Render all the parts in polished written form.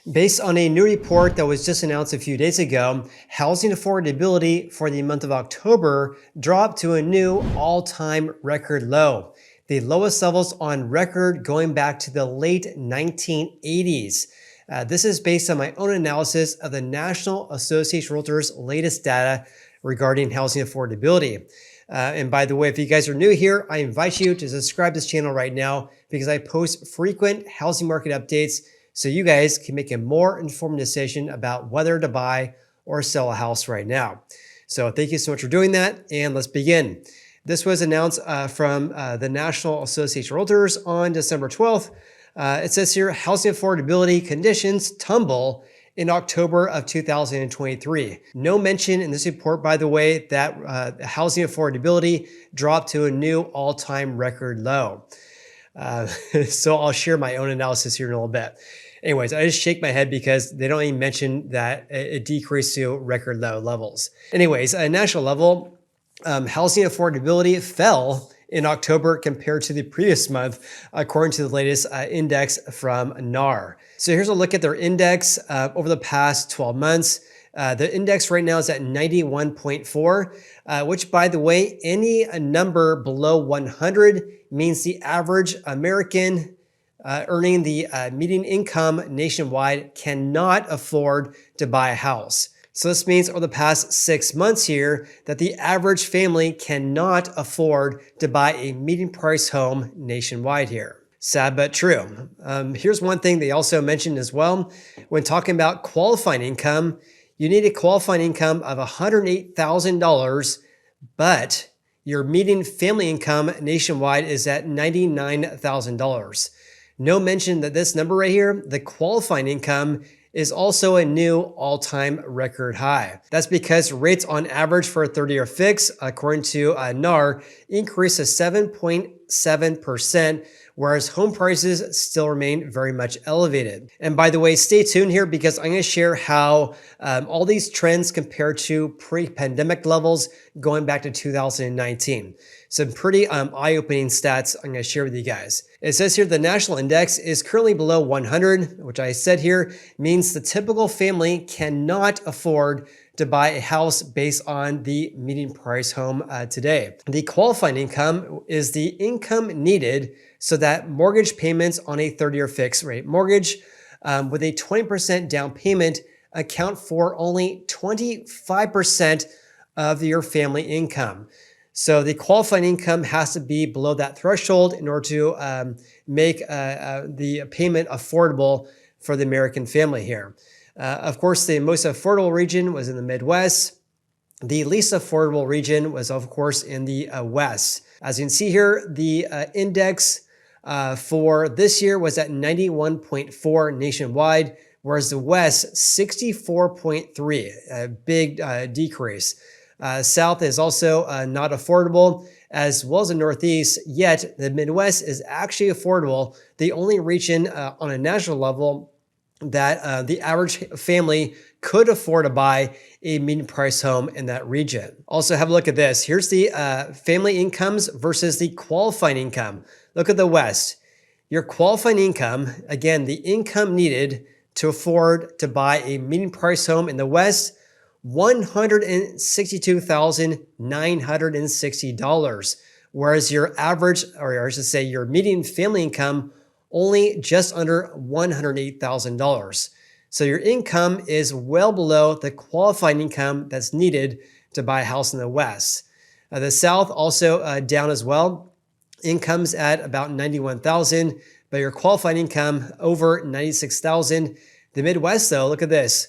Based on a new report that was just announced a few days ago, housing affordability for the month of October dropped to a new all-time record low, the lowest levels on record going back to the late 1980s. This is based on my own analysis of the National Association of Realtors' latest data regarding housing affordability. And by the way, if you guys are new here, I invite you to subscribe to this channel right now because I post frequent housing market updates so you guys can make a more informed decision about whether to buy or sell a house right now. So thank you so much for doing that, and let's begin. This was announced from the National Association of Realtors on December 12th. It says here, housing affordability conditions tumble in October of 2023. No mention in this report, by the way, that housing affordability dropped to a new all-time record low. So I'll share my own analysis here in a little bit. Anyways, I just shake my head because they don't even mention that it decreased to record low levels. Anyways, at a national level, housing affordability fell in October compared to the previous month, according to the latest index from NAR. So here's a look at their index over the past 12 months. The index right now is at 91.4, which, by the way, any number below 100 means the average American earning the median income nationwide cannot afford to buy a house. So this means over the past 6 months here that the average family cannot afford to buy a median price home nationwide here. Sad but true. Here's one thing they also mentioned as well. When talking about qualifying income, you need a qualifying income of $108,000, but your median family income nationwide is at $99,000. No mention that this number right here, the qualifying income, is also a new all-time record high. That's because rates on average for a 30-year fix, according to NAR, increased to 7.7%, whereas home prices still remain very much elevated. And by the way, stay tuned here because I'm going to share how all these trends compare to pre-pandemic levels going back to 2019. Some pretty eye-opening stats I'm going to share with you guys. It says here the national index is currently below 100, which I said here means the typical family cannot afford to buy a house based on the median price home today. The qualifying income is the income needed so that mortgage payments on a 30-year fixed rate mortgage with a 20% down payment account for only 25% of your family income. So the qualifying income has to be below that threshold in order to make the payment affordable for the American family here. Of course, the most affordable region was in the Midwest. The least affordable region was, of course, in the West. As you can see here, the index for this year was at 91.4 nationwide, whereas the West, 64.3, a big decrease. South is also not affordable, as well as the Northeast, yet the Midwest is actually affordable, the only region on a national level that the average family could afford to buy a median price home in that region. Also, have a look at this. Here's the family incomes versus the qualifying income. Look at the West. Your qualifying income, again, the income needed to afford to buy a median price home in the West, $162,960, whereas your average, or I should say your median family income, only just under $108,000. So your income is well below the qualifying income that's needed to buy a house in the West. The South also down as well. Income's at about $91,000, but your qualifying income over $96,000. The Midwest, though, look at this.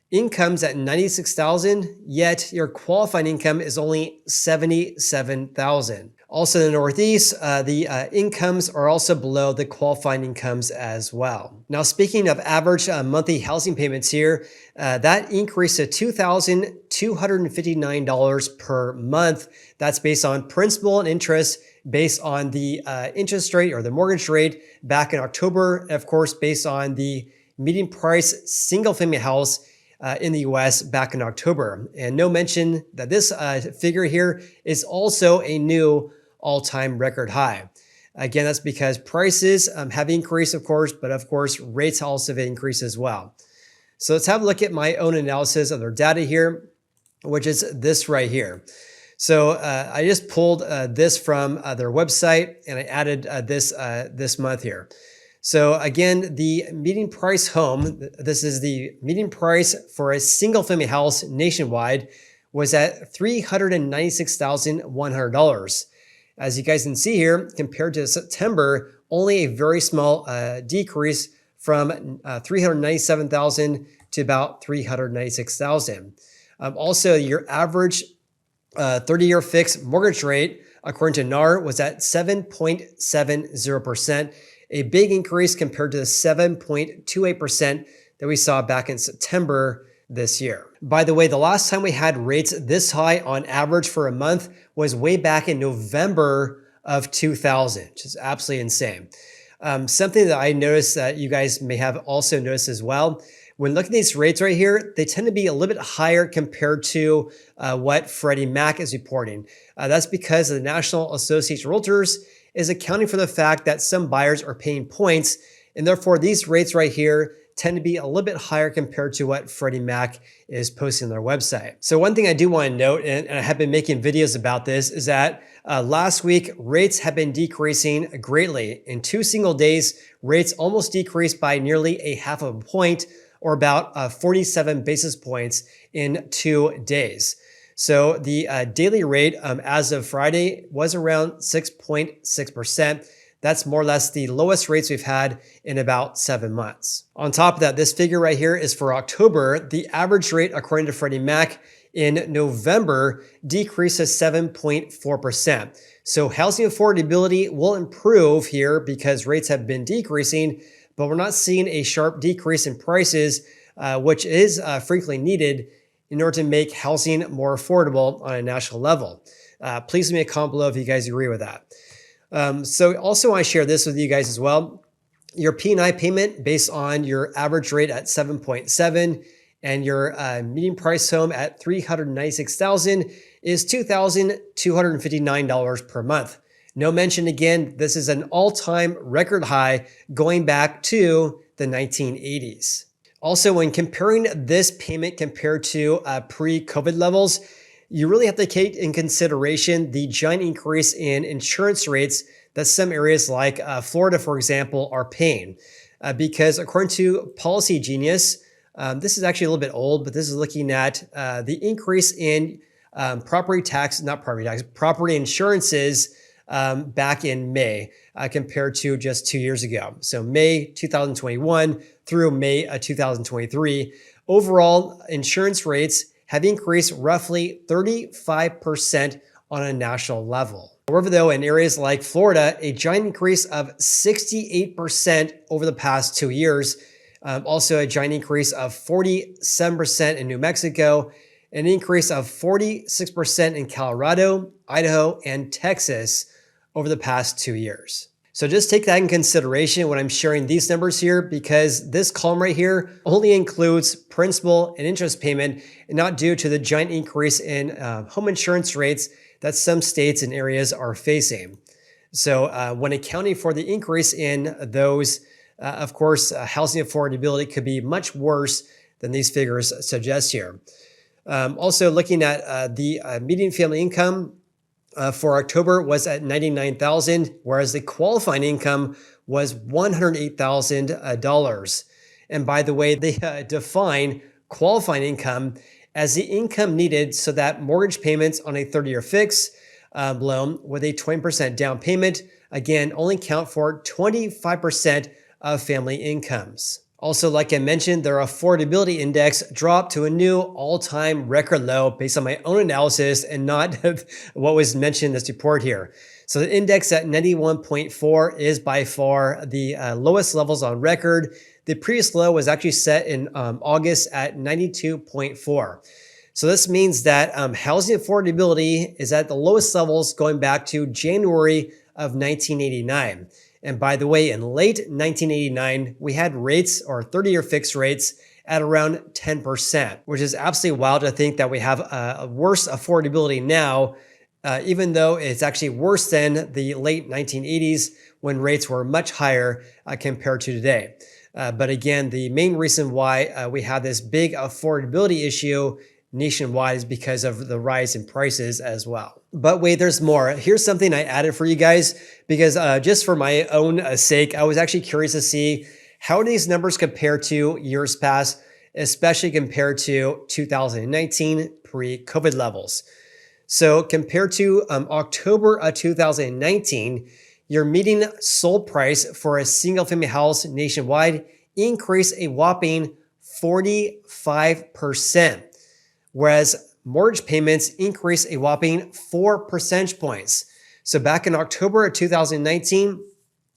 Income's at $96,000, yet your qualifying income is only $77,000. Also in the Northeast, the incomes are also below the qualifying incomes as well. Now, speaking of average monthly housing payments here, that increased to $2,259 per month. That's based on principal and interest, based on the interest rate or the mortgage rate back in October, and of course, based on the median price single family house in the US back in October. And no mention that this figure here is also a new all-time record high. Again, that's because prices have increased, of course, but of course, rates also have increased as well. So let's have a look at my own analysis of their data here, which is this right here. So I just pulled this from their website and I added this month here. So again, the median price home, this is the median price for a single family house nationwide, was at $396,100. As you guys can see here, compared to September, only a very small decrease from 397,000 to about 396,000. Also, your average 30-year fixed mortgage rate, according to NAR, was at 7.70%, a big increase compared to the 7.28% that we saw back in September this year. By the way, the last time we had rates this high on average for a month was way back in November of 2000, which is absolutely insane. Something that I noticed that you guys may have also noticed as well, when looking at these rates right here, they tend to be a little bit higher compared to what Freddie Mac is reporting. That's because the National Association of Realtors is accounting for the fact that some buyers are paying points, and therefore these rates right here tend to be a little bit higher compared to what Freddie Mac is posting on their website. So one thing I do want to note, and I have been making videos about this, is that last week rates have been decreasing greatly. In 2 single days, rates almost decreased by nearly a half of a point, or about 47 basis points in 2 days. So the daily rate as of Friday was around 6.6%. That's more or less the lowest rates we've had in about 7 months. On top of that, this figure right here is for October. The average rate, according to Freddie Mac, in November decreased to 7.4%. So housing affordability will improve here because rates have been decreasing, but we're not seeing a sharp decrease in prices, which is frequently needed in order to make housing more affordable on a national level. Please leave me a comment below if you guys agree with that. So also want to share this with you guys as well. Your P&I payment based on your average rate at 7.7 and your median price home at $396,000 is $2,259 per month. No mention again, this is an all-time record high going back to the 1980s. Also, when comparing this payment compared to pre-COVID levels, you really have to take in consideration the giant increase in insurance rates that some areas like Florida, for example, are paying. Because according to Policy Genius, this is actually a little bit old, but this is looking at the increase in property insurances back in May compared to just 2 years ago. So May 2021 through May 2023, overall insurance rates have increased roughly 35% on a national level. However, though, in areas like Florida, a giant increase of 68% over the past 2 years. Also a giant increase of 47% in New Mexico, an increase of 46% in Colorado, Idaho, and Texas over the past 2 years. So just take that in consideration when I'm sharing these numbers here, because this column right here only includes principal and interest payment and not due to the giant increase in home insurance rates that some states and areas are facing. So when accounting for the increase in those, of course, housing affordability could be much worse than these figures suggest here. Also looking at the median family income, for October was at $99,000, whereas the qualifying income was $108,000. And by the way, they define qualifying income as the income needed so that mortgage payments on a 30-year fix loan with a 20% down payment, again, only count for 25% of family incomes. Also, like I mentioned, their affordability index dropped to a new all-time record low based on my own analysis and not what was mentioned in this report here. So the index at 91.4 is by far the lowest levels on record. The previous low was actually set in August at 92.4. So this means that housing affordability is at the lowest levels going back to January of 1989. And by the way, in late 1989, we had rates or 30-year fixed rates at around 10%, which is absolutely wild to think that we have a worse affordability now even though it's actually worse than the late 1980s when rates were much higher compared to today. But again, the main reason why we have this big affordability issue nationwide is because of the rise in prices as well. But wait, there's more. Here's something I added for you guys because just for my own sake, I was actually curious to see how these numbers compare to years past, especially compared to 2019 pre-COVID levels. So compared to October of 2019, your median sold price for a single family house nationwide increased a whopping 45%, whereas mortgage payments increased a whopping 4 percentage points. So back in October of 2019,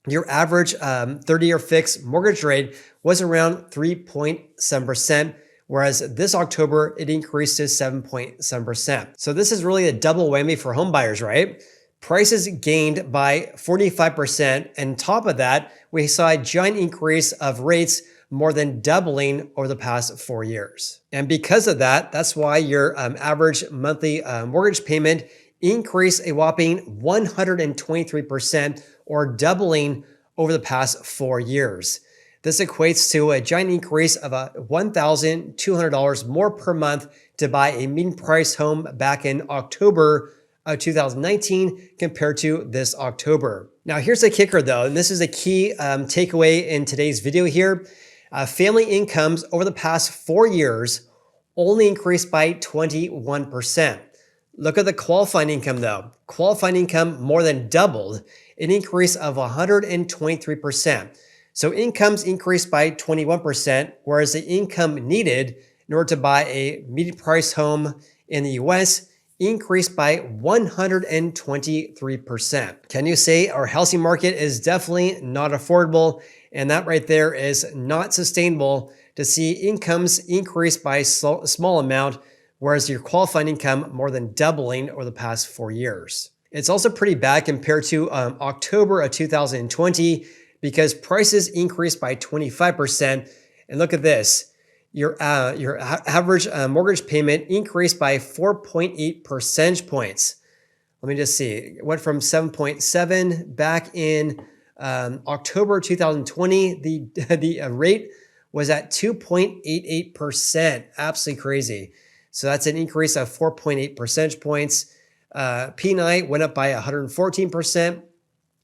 your average 30-year fixed mortgage rate was around 3.7%, whereas this October, it increased to 7.7%. So this is really a double whammy for home buyers, right? Prices gained by 45%, and on top of that, we saw a giant increase of rates more than doubling over the past 4 years. And because of that, that's why your average monthly mortgage payment increased a whopping 123%, or doubling over the past 4 years. This equates to a giant increase of $1,200 more per month to buy a median price home back in October of 2019 compared to this October. Now here's the kicker though, and this is a key takeaway in today's video here. Family incomes over the past 4 years only increased by 21%. Look at the qualifying income though. Qualifying income more than doubled, an increase of 123%. So incomes increased by 21%, whereas the income needed in order to buy a median price home in the US increased by 123%. Can you say our housing market is definitely not affordable? And that right there is not sustainable to see incomes increase by a small amount, whereas your qualifying income more than doubling over the past 4 years. It's also pretty bad compared to October of 2020 because prices increased by 25%. And look at this, your average mortgage payment increased by 4.8 percentage points. Let me just see, it went from 7.7 back in October 2020. The rate was at 2.88%, absolutely crazy. So that's an increase of 4.8 percentage points. P&I went up by 114%.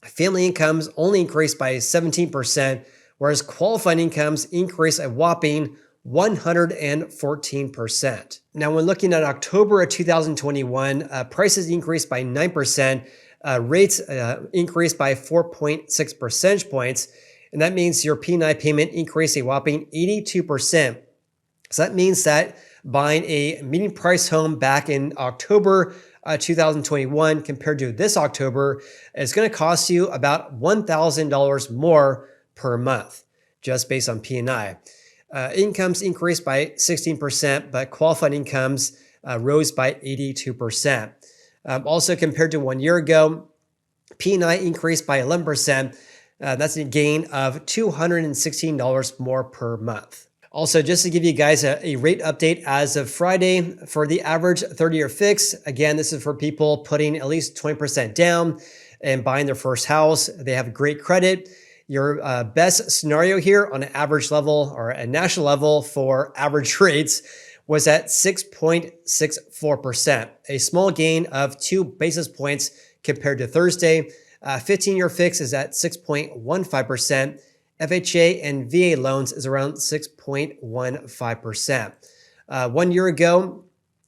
Family incomes only increased by 17%, whereas qualifying incomes increased a whopping 114%. Now, when looking at October of 2021, prices increased by 9%, rates increased by 4.6 percentage points, and that means your P&I payment increased a whopping 82%. So that means that buying a median price home back in October 2021 compared to this October is going to cost you about $1,000 more per month, just based on P&I. Incomes increased by 16%, but qualified incomes rose by 82%. Also compared to 1 year ago, P&I increased by 11%. That's a gain of $216 more per month. Also, just to give you guys a rate update as of Friday for the average 30-year fix. Again, this is for people putting at least 20% down and buying their first house. They have great credit. Your best scenario here on an average level or a national level for average rates was at 6.64%, a small gain of 2 basis points compared to Thursday. 15-year fix is at 6.15%. FHA and VA loans is around 6.15%. 1 year ago,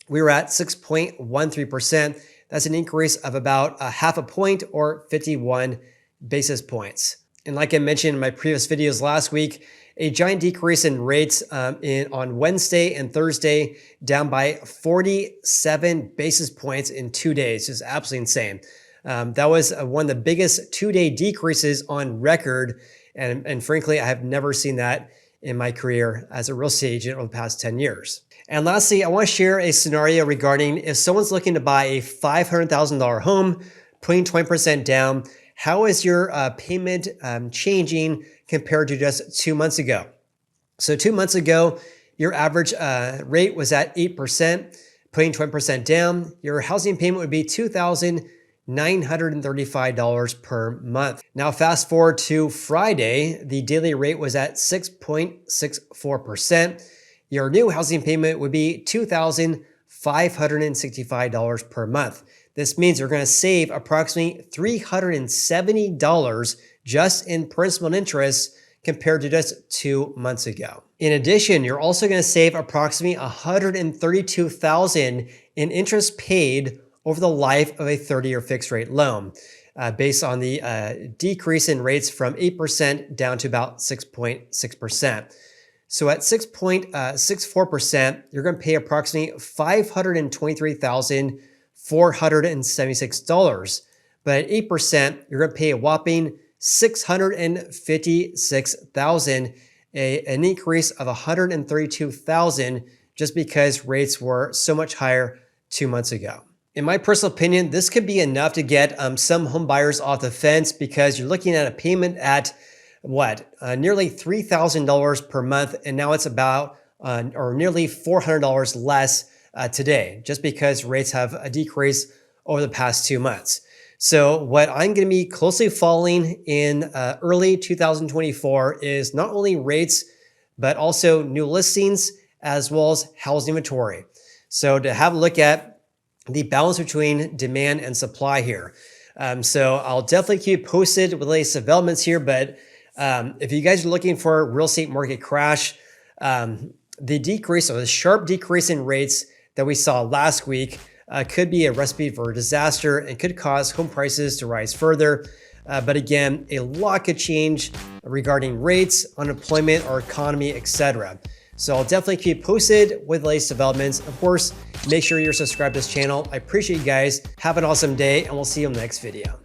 we were at 6.13%. That's an increase of about a half a point or 51 basis points. And like I mentioned in my previous videos last week, a giant decrease in rates on Wednesday and Thursday, down by 47 basis points in 2 days. Just absolutely insane. That was one of the biggest 2-day decreases on record. And frankly, I have never seen that in my career as a real estate agent over the past 10 years. And lastly, I want to share a scenario regarding if someone's looking to buy a $500,000 home, putting 20% down, how is your payment changing compared to just 2 months ago? So 2 months ago, your average rate was at 8%, Putting 20% down, your housing payment would be $2,935 per month. Now fast forward to Friday, the daily rate was at 6.64%. Your new housing payment would be $2,565 per month. This means you're going to save approximately $370 just in principal and interest compared to just 2 months ago. In addition, you're also going to save approximately $132,000 in interest paid over the life of a 30-year fixed rate loan, based on the decrease in rates from 8% down to about 6.6%. So at 6.64%, you're going to pay approximately $523,476. But at 8%, you're going to pay a whopping $656,000, an increase of $132,000 just because rates were so much higher 2 months ago. In my personal opinion, this could be enough to get some home buyers off the fence, because you're looking at a payment at nearly $3,000 per month, and now it's about or nearly $400 less today, just because rates have decreased over the past 2 months. So what I'm going to be closely following in early 2024 is not only rates, but also new listings as well as housing inventory. So to have a look at the balance between demand and supply here. So I'll definitely keep posted with the latest developments here, but if you guys are looking for a real estate market crash, the decrease or the sharp decrease in rates that we saw last week could be a recipe for disaster and could cause home prices to rise further. But again, a lot could change regarding rates, unemployment, our economy, etc. So I'll definitely keep posted with the latest developments. Of course, make sure you're subscribed to this channel. I appreciate you guys. Have an awesome day, and we'll see you in the next video.